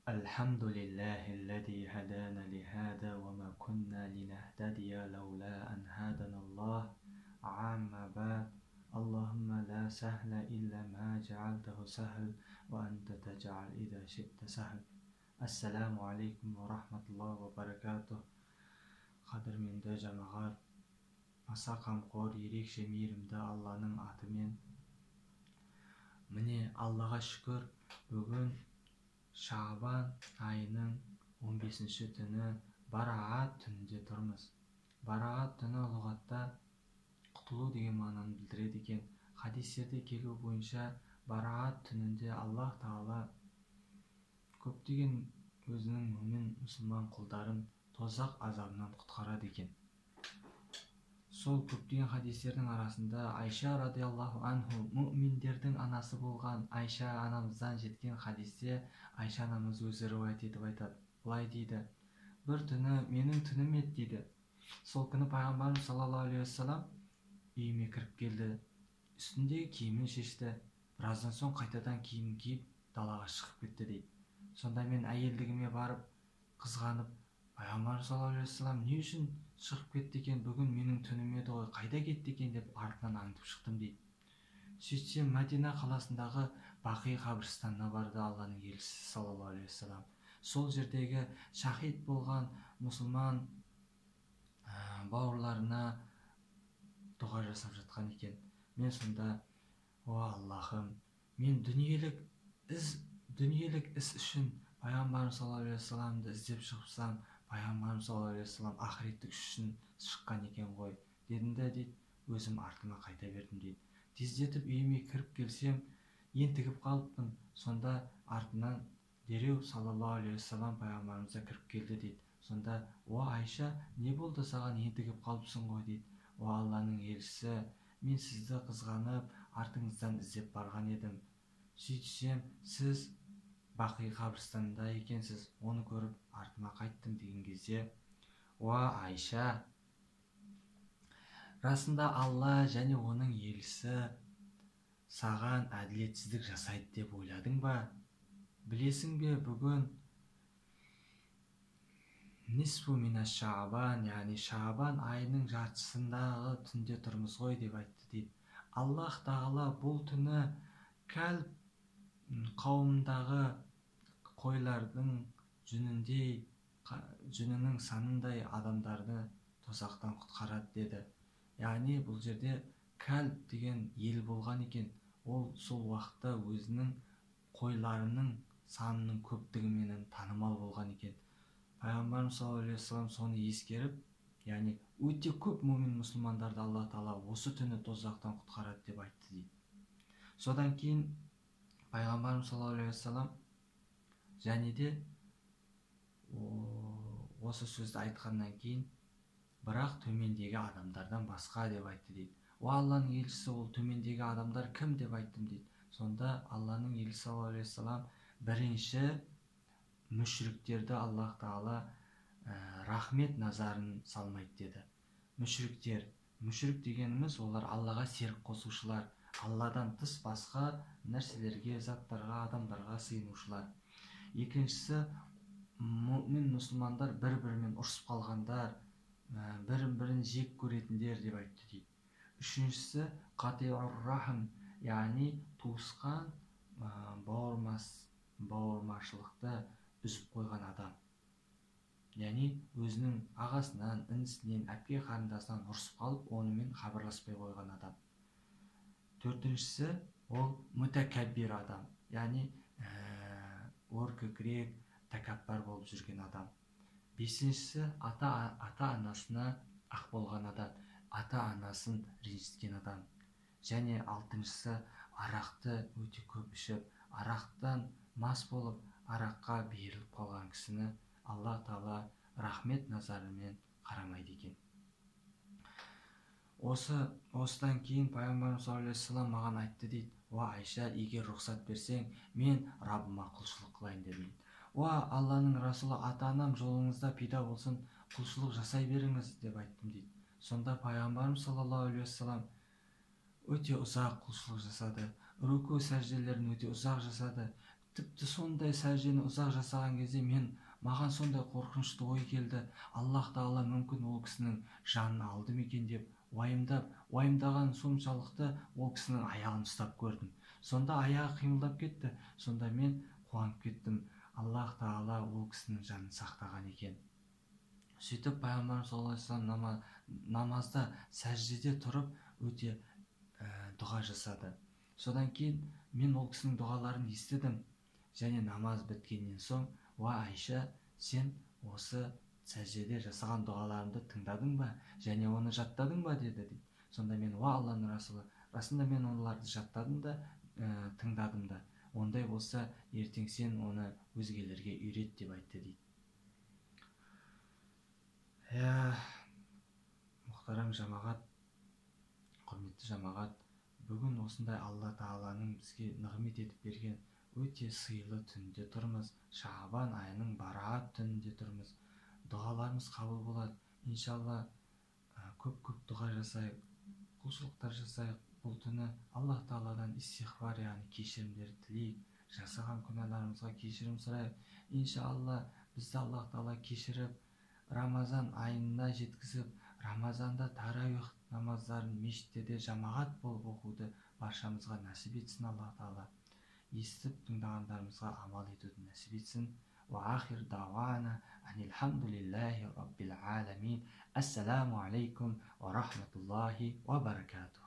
الحمد لله الذي هدانا لهذا وما كنا لنهتدي لولا أن هدانا الله عما بعد اللهم لا سهل إلا ما جعلته سهل وأنت تجعل إذا شئت سهل. Assalamu alaikum wa rahmatullahi wa barakatuh. Қадірменді жамағат, аса қамқор, ерекше мейірімді Алланың атымен. Міне Аллаға шүкір, бүгін Шағбан айының 15-ші түні Бараат түнінде тұрмыз. Бараат түні лұғатта құтылу деген мағынаны білдіреді екен. Хадистерде келу бойынша Бараат түнінде Аллах Тағала көптеген өзінің мүмин мұсылман құлдарын тозақ азабынан құтқарады екен. Сол көптеген хадистердің арасында Айша радиаллаху анху, мүминдердің анасы болған Айша анамыздан жеткен хадисте Айша анамыз өзі риуаят етіп айтады. Былай дейді: бір түні менің түнім еді дейді. Сол күні пайғамбарымыз саллаллаху алейхи уассалам үйіме кіріп келді. Үстіндегі киімін шешті. Біраздан соң қайтадан киімін киіп далаға шығып кетті дейді. Сонда мен әйелдігіме барып қызғанып, пайғамбарымыз саллаллаху алейхи уассалам не үшін шығып кетті екен, бүгін менің түнім еді ғой, қайда кетті екен деп артынан аңдып шықтым дейді. Сөйтсем Мәдина қаласындағы Бақи қабірстанына барды Алланың елшісі саллаллаху алейхи уассалам. Сол жердегі шахид болған мұсылман бауырларына дұға жасап жатқан екен. Мен сонда: о Аллахым, мен дүниелік іс үшін пайғамбарым саллаллаху алейхи уассаламды іздеп шығыпсам, пайғамбарым саллаллаху алейхи уассалам ақыреттік үшін шыққан екен ғой дедім де дейді, өзім артыма қайта бердім дейді. Тездетіп үйіме кіріп келсем, ентігіп қалыппын. Сонда артынан дереу саллаллаху алейхи уассалам пайғамбарымызға кіріп келді дейді. Сонда: о Айша, не болды саған, ентігіп қалыпсың ғой дейді. о Алланың елшісі, мен сізді қызғанып артыңыздан іздеп барған едім. Сөйтсем сіз Бақи қабірстанында екенсіз, оны көріп артыма қайттым деген кезде: о Айша, расында Алла және оның елшісі саған әділетсіздік жасайды деп ойладың ба? Білесің бе, бүгін нисфу мина Шаабан, яғни Шаабан айының жартысындағы түнде тұрмыз ғой деп айтты дейді. Аллах Тағала бұл түні Кәлб қауымындағы қойлардың жүнінің санындай адамдарды тозақтан құтқарады деді. Яғни бұл жерде Кәлб деген ел болған екен. Ол сол уақытта өзінің қойларының санының көптігіменен танымал болған екен. Пайғамбарымыз саллаллаху алейхи уассалам соны ескеріп, яғни өте көп мүмин мұсылмандарды Алла Тағала осы түні тозақтан құтқарады деп айтты дейді. Содан кейін пайғамбарымыз саллаллаху алейхи уассалам және де осы сөзді айтқаннан кейін: бірақ төмендегі адамдардан басқа деп айтты дейді. о Алланың елшісі, ол төмендегі адамдар кім деп айттым дейді. Сонда Алланың елшісі саллаллаху алейхи уассалам: бірінші мүшриктерді Аллах Тағала рахмет назарын салмайды деді. Мүшрик дегеніміз олар Аллаға серік қосушылар, Алладан тыс басқа нәрселерге, заттарға, адамдарға сыйынушылар. Екіншісі, мүмин мұсылмандар бір-бірімен ұрысып қалғандар, бірін-бірін жек көретіндер деп айтты дейді. Үшіншісі, қатиур рахм, яғни туысқан бауырмашылықты үзіп қойған адам. Яғни өзінің ағасынан, інісінен, әпке қарындасынан ұрысып қалып, онымен хабарласпай қойған адам. Төртіншісі, ол мүтәкәббир адам, яғни ор көкірек, тәкаппар болып жүрген адам. Бесіншісі, ата-анасына ақ болған адам, ата-анасын ренжіткен адам. Және алтыншысы, арақты өте көп ішіп, арақтан мас болып, араққа беріліп қалған кісіні Алла Тағала рахмет назарымен қарамайды екен. Осыдан кейін пайғамбарымыз саллаллаху алейхи уассалам маған айтты дейді: о Айша, егер рұқсат берсең, мен Раббыма құлшылық қылайын дедім. о Алланың Расулы, ата-анам жолыңызда пида болсын, құлшылық жасай беріңіз деп айттым дейді. Сонда пайғамбарымыз саллаллаху алейхи уассалам өте ұзақ құлшылық жасады. Руку сәжделерін өте ұзақ жасады. тіпті сондай сәждені ұзақ жасаған кезде маған сондай қорқынышты ой келді. Аллах Тағала мүмкін ол кісінің жанын алды ма екен деп уайымдаған соншалықты ол кісінің аяғын ұстап көрдім. Сонда аяғы қимылдап кетті. Сонда мен қуанып кеттім. Аллах Тағала ол кісінің жанын сақтаған екен. Сөйтіп пайғамбарымыз саллаллаху алейхи вассалам намазда сәждеде тұрып өте дұға жасады. Содан кейін мен ол кісінің дұғаларын естідім. Және намаз біткеннен соң: "Уа Айша, сен осы сәждеде жасаған дұғаларымды тыңдадың ба? Және оны жаттадың ба?" деді. Сонда мен: "Уа Алланың Расулы, расында мен оларды жаттадым да, тыңдадым да. Ондай болса, ертең сен оны өзгелерге үйрет" деп айтты дейді. Мұхтарам жамағат, құрметті жамағат, бүгін осындай Алла Тағаланың бізге нығмет етіп берген өте сыйлы түнде тұрмыз. Шаабан айының бараат түнінде тұрмыз. Дұғаларымыз қабыл болады. Иншалла көп дұға жасайық, құлшылықтар жасайық. Бұл түні Аллах Тағаладан истихфар, яғни кешірімдер тілейік. Жасаған күнәларымызға кешірім сұрайық. Иншалла бізді Аллах Тағала кешіріп, Рамазан айына жеткізіп, Рамазанда таравих намаздарын мешіттерде жамағат болып оқуды баршамызға нәсіп етсін Аллах Тағала. Естіп тыңдағандарымызға амал етуді нәсіп етсін. Ва ахир дауана анилхамдулиллахи раббил аламин. Ассаламу алейкум ва рахматуллахи ва баракатух.